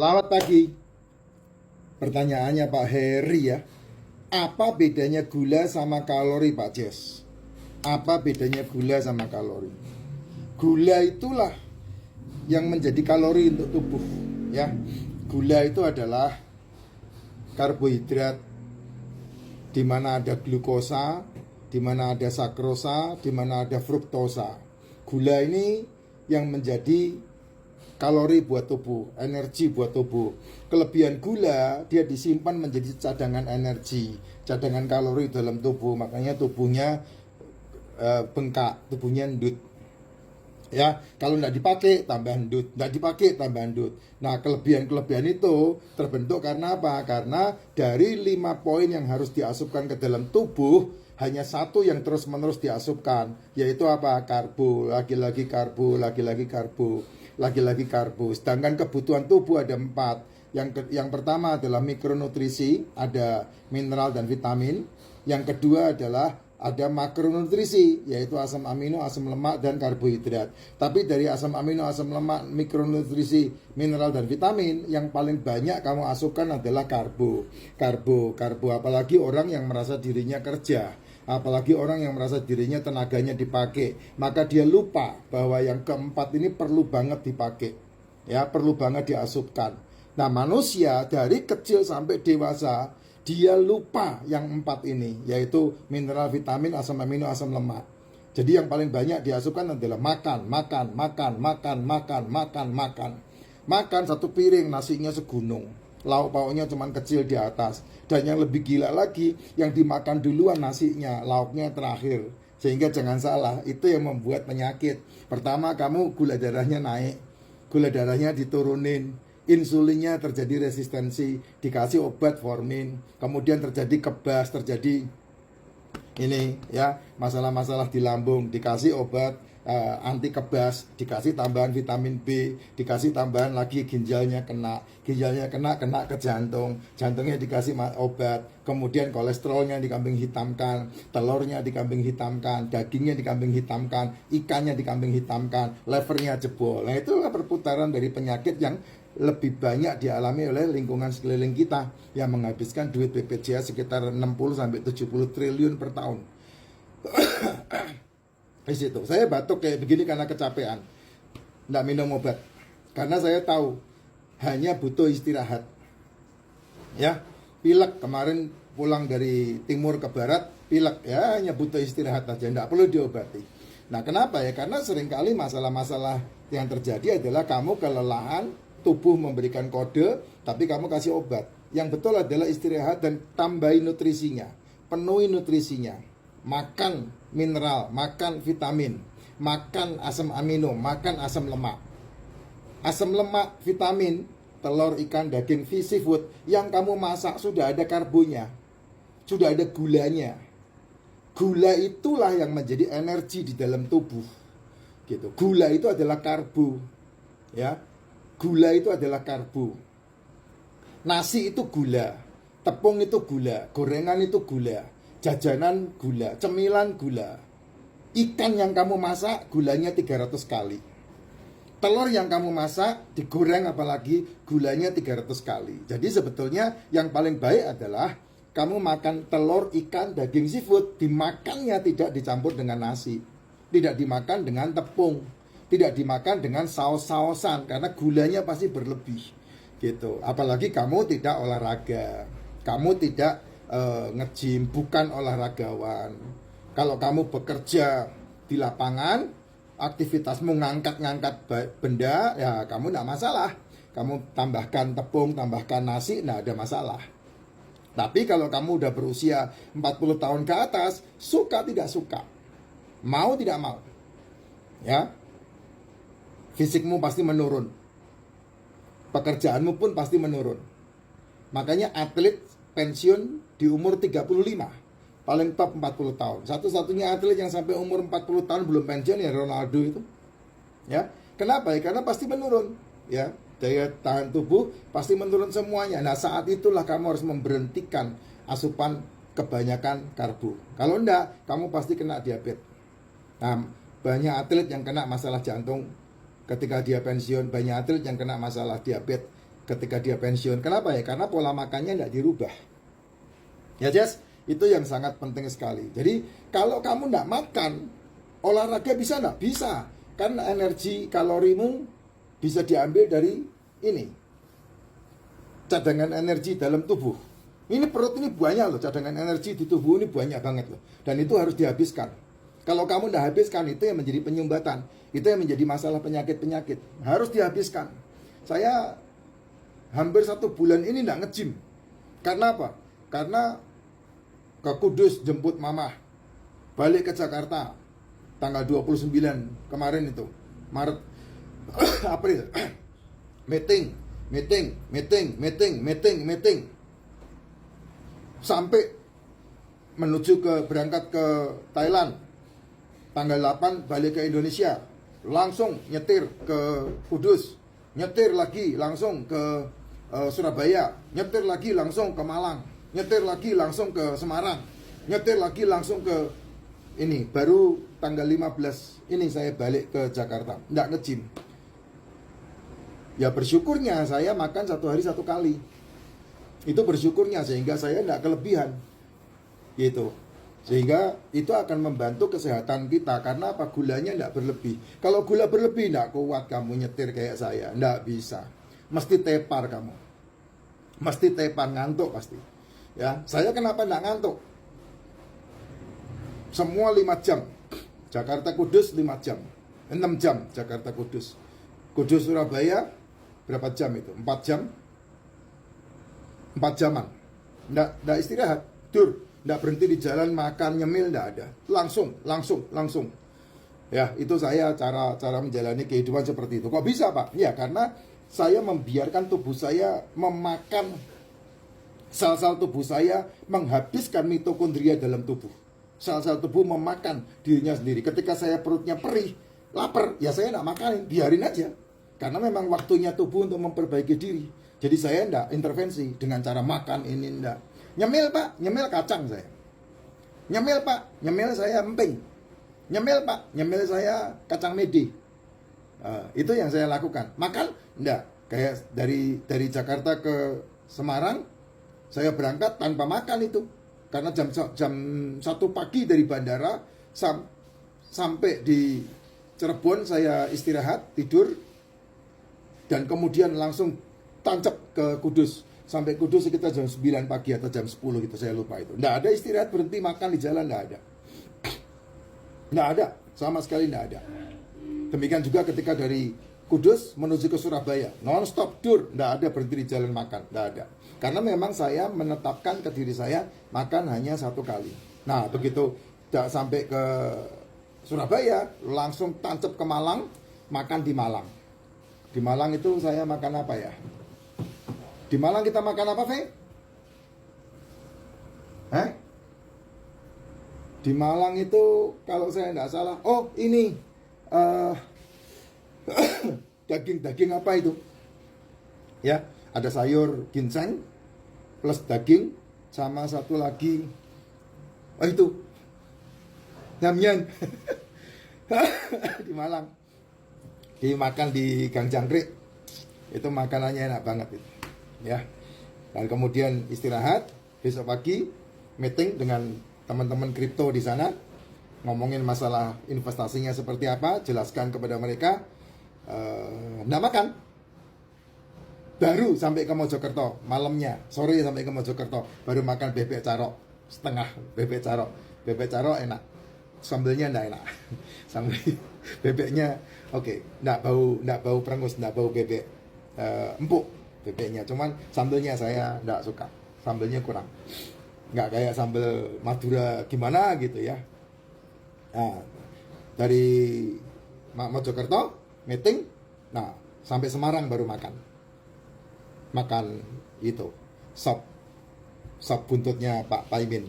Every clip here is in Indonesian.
Selamat pagi. Pertanyaannya Pak Heri ya. Apa bedanya gula sama kalori Pak Jess? Apa bedanya gula sama kalori? Gula itulah yang menjadi kalori untuk tubuh ya. Gula itu adalah karbohidrat di mana ada glukosa, di mana ada sakrosa, di mana ada fruktosa. Gula ini yang menjadi kalori buat tubuh, energi buat tubuh. Kelebihan gula, dia disimpan menjadi cadangan energi, cadangan kalori dalam tubuh. Makanya tubuhnya bengkak, tubuhnya endut. Ya, kalau tidak dipakai tambah endut, tidak dipakai tambah endut. Nah, kelebihan-kelebihan itu terbentuk karena apa? Karena dari 5 poin yang harus diasupkan ke dalam tubuh, hanya satu yang terus-menerus diasupkan, yaitu apa? Karbo, lagi-lagi karbo, lagi-lagi karbo, lagi-lagi karbo. Sedangkan kebutuhan tubuh ada 4. Yang pertama adalah mikronutrisi, ada mineral dan vitamin. Yang kedua adalah ada makronutrisi, yaitu asam amino, asam lemak, dan karbohidrat. Tapi dari asam amino, asam lemak, mikronutrisi, mineral, dan vitamin, yang paling banyak kamu asupkan adalah karbo. Karbo. Apalagi orang yang merasa dirinya kerja, apalagi orang yang merasa dirinya tenaganya dipakai, maka dia lupa bahwa yang keempat ini perlu banget dipakai. Ya, perlu banget diasupkan. Nah, manusia dari kecil sampai dewasa, dia lupa yang 4 ini, yaitu mineral, vitamin, asam amino, asam lemak. Jadi yang paling banyak diasupkan adalah makan. Makan satu piring, nasinya segunung, lauk pauknya cuma kecil di atas. Dan yang lebih gila lagi, yang dimakan duluan nasinya, lauknya terakhir. Sehingga jangan salah, itu yang membuat penyakit. Pertama, kamu gula darahnya naik, gula darahnya diturunin, insulinnya terjadi resistensi, dikasih obat formin, kemudian terjadi kebas, terjadi ini ya, masalah-masalah di lambung, dikasih obat anti kebas, dikasih tambahan vitamin B, dikasih tambahan lagi ginjalnya kena ke jantung, jantungnya dikasih obat, kemudian kolesterolnya dikambing hitamkan, telurnya dikambing hitamkan, dagingnya dikambing hitamkan, ikannya dikambing hitamkan, levernya jebol. Nah, itulah perputaran dari penyakit yang lebih banyak dialami oleh lingkungan sekeliling kita yang menghabiskan duit BPJS sekitar 60-70 triliun per tahun. Di situ saya batuk kayak begini karena kecapean, nggak minum obat, karena saya tahu hanya butuh istirahat. Ya, pilek kemarin pulang dari timur ke barat, pilek ya, hanya butuh istirahat aja, nggak perlu diobati. Nah, kenapa ya? Karena seringkali masalah-masalah yang terjadi adalah kamu kelelahan, tubuh memberikan kode, tapi kamu kasih obat. Yang betul adalah istirahat dan tambahin nutrisinya, penuhi nutrisinya. Makan mineral, makan vitamin, makan asam amino, makan asam lemak. Asam lemak, vitamin, telur, ikan, daging, seafood yang kamu masak sudah ada karbonya, sudah ada gulanya. Gula itulah yang menjadi energi di dalam tubuh. Gitu. Gula itu adalah karbo. Ya. Gula itu adalah karbo. Nasi itu gula, tepung itu gula, gorengan itu gula, jajanan gula, cemilan gula. Ikan yang kamu masak gulanya 300 kali. Telur yang kamu masak digoreng apalagi gulanya 300 kali. Jadi sebetulnya yang paling baik adalah kamu makan telur, ikan, daging, seafood, dimakannya tidak dicampur dengan nasi, tidak dimakan dengan tepung, tidak dimakan dengan saus-sausan, karena gulanya pasti berlebih gitu. Apalagi kamu tidak olahraga, kamu tidak nge-gym, bukan olahragawan. Kalau kamu bekerja di lapangan, aktivitasmu ngangkat-ngangkat benda, ya kamu tidak masalah. Kamu tambahkan tepung, tambahkan nasi, tidak ada masalah. Tapi kalau kamu udah berusia 40 tahun ke atas, suka tidak suka, mau tidak mau, ya, fisikmu pasti menurun, pekerjaanmu pun pasti menurun. Makanya atlet pensiun di umur 35, paling top 40 tahun. Satu-satunya atlet yang sampai umur 40 tahun belum pensiun ya Ronaldo itu. Ya, kenapa ya? Karena pasti menurun, ya. Daya tahan tubuh pasti menurun semuanya. Nah, saat itulah kamu harus memberhentikan asupan kebanyakan karbo. Kalau enggak, kamu pasti kena diabetes. Nah, banyak atlet yang kena masalah jantung ketika dia pensiun, banyak atlet yang kena masalah diabetes ketika dia pensiun. Kenapa ya? Karena pola makannya tidak dirubah. Ya Jess, itu yang sangat penting sekali. Jadi kalau kamu tidak makan, olahraga bisa nggak? Bisa. Karena energi kalorimu bisa diambil dari ini, cadangan energi dalam tubuh. Ini perut ini banyak loh, cadangan energi di tubuh ini banyak banget loh. Dan itu harus dihabiskan. Kalau kamu tidak habiskan, itu yang menjadi penyumbatan. Itu yang menjadi masalah penyakit-penyakit. Harus dihabiskan. Saya hampir 1 bulan ini tidak nge-gym. Karena apa? Karena ke Kudus jemput mama, balik ke Jakarta tanggal 29 kemarin itu, Maret, April. meeting sampai menuju ke berangkat ke Thailand tanggal 8, balik ke Indonesia, langsung nyetir ke Kudus, nyetir lagi langsung ke Surabaya, nyetir lagi langsung ke Malang, nyetir lagi langsung ke Semarang, nyetir lagi langsung ke ini. Baru tanggal 15 ini saya balik ke Jakarta, nggak nge-gym. Ya bersyukurnya saya makan 1 hari 1 kali. Itu bersyukurnya, sehingga saya nggak kelebihan gitu. Sehingga itu akan membantu kesehatan kita. Karena apa? Gulanya nggak berlebih. Kalau gula berlebih nggak kuat kamu nyetir kayak saya, nggak bisa. Mesti tepar kamu, mesti tepar, ngantuk pasti. Ya, saya kenapa nggak ngantuk? Semua 5 jam. Jakarta Kudus 5 jam, 6 jam Jakarta Kudus. Kudus Surabaya berapa jam itu? 4 jam, 4 jaman. Nggak istirahat, nggak berhenti di jalan makan nyemil, nggak ada. Langsung. Ya, itu saya cara menjalani kehidupan seperti itu. Kok bisa Pak? Ya karena saya membiarkan tubuh saya memakan sel-sel tubuh saya, menghabiskan mitokondria dalam tubuh. Sel-sel tubuh memakan dirinya sendiri. Ketika saya perutnya perih, lapar, ya saya nggak makanin, biarin aja. Karena memang waktunya tubuh untuk memperbaiki diri. Jadi saya nggak intervensi dengan cara makan ini, nggak. Nyemil Pak, nyemil kacang saya. Nyemil Pak, nyemil saya emping. Nyemil Pak, nyemil saya kacang mede. Itu yang saya lakukan. Makan? Enggak. Kayak dari Jakarta ke Semarang, saya berangkat tanpa makan itu. Karena jam 1 pagi dari bandara sampai di Cirebon saya istirahat, tidur, dan kemudian langsung tancap ke Kudus. Sampai Kudus sekitar jam 9 pagi atau jam 10 gitu, saya lupa itu. Nggak ada istirahat, berhenti makan di jalan, nggak ada. Nggak ada, sama sekali nggak ada. Demikian juga ketika dari Kudus menuju ke Surabaya, non-stop nggak ada berhenti di jalan makan, nggak ada. Karena memang saya menetapkan ke diri saya makan hanya 1 kali. Nah begitu sampai ke Surabaya, langsung tancap ke Malang, makan di Malang. Di Malang itu saya makan apa ya? Di Malang kita makan apa, Fe? Di Malang itu kalau saya nggak salah, oh ini daging apa itu? Ya, ada sayur ginseng plus daging sama satu lagi, oh itu nyam-nyam. Di Malang dimakan di Gang Jangkrik, itu makanannya enak banget itu. Ya, dan kemudian istirahat, besok pagi meeting dengan teman-teman kripto di sana, ngomongin masalah investasinya seperti apa, jelaskan kepada mereka. Nggak makan, baru sampai ke Mojokerto malamnya, sore sampai ke Mojokerto baru makan bebek carok setengah. Bebek carok enak, sambelnya nggak enak. Sambel bebeknya oke, nggak bau perengus, nggak bau bebek empuk bebeknya, cuman sambelnya saya nggak suka, sambelnya kurang, nggak kayak sambel Madura gimana gitu ya. Nah, dari Mojokerto meeting, nah sampai Semarang baru makan itu sop buntutnya Pak Paimin.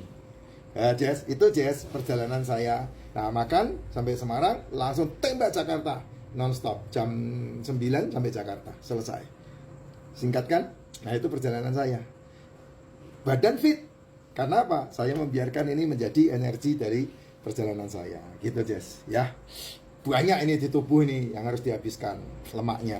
Jess, itu Jess perjalanan saya. Nah makan sampai Semarang, langsung tembak Jakarta non-stop, jam 9 sampai Jakarta, selesai. Singkat kan? Nah itu perjalanan saya. Badan fit, karena apa? Saya membiarkan ini menjadi energi dari perjalanan saya, gitu Jess ya. Banyak ini di tubuh ini yang harus dihabiskan lemaknya.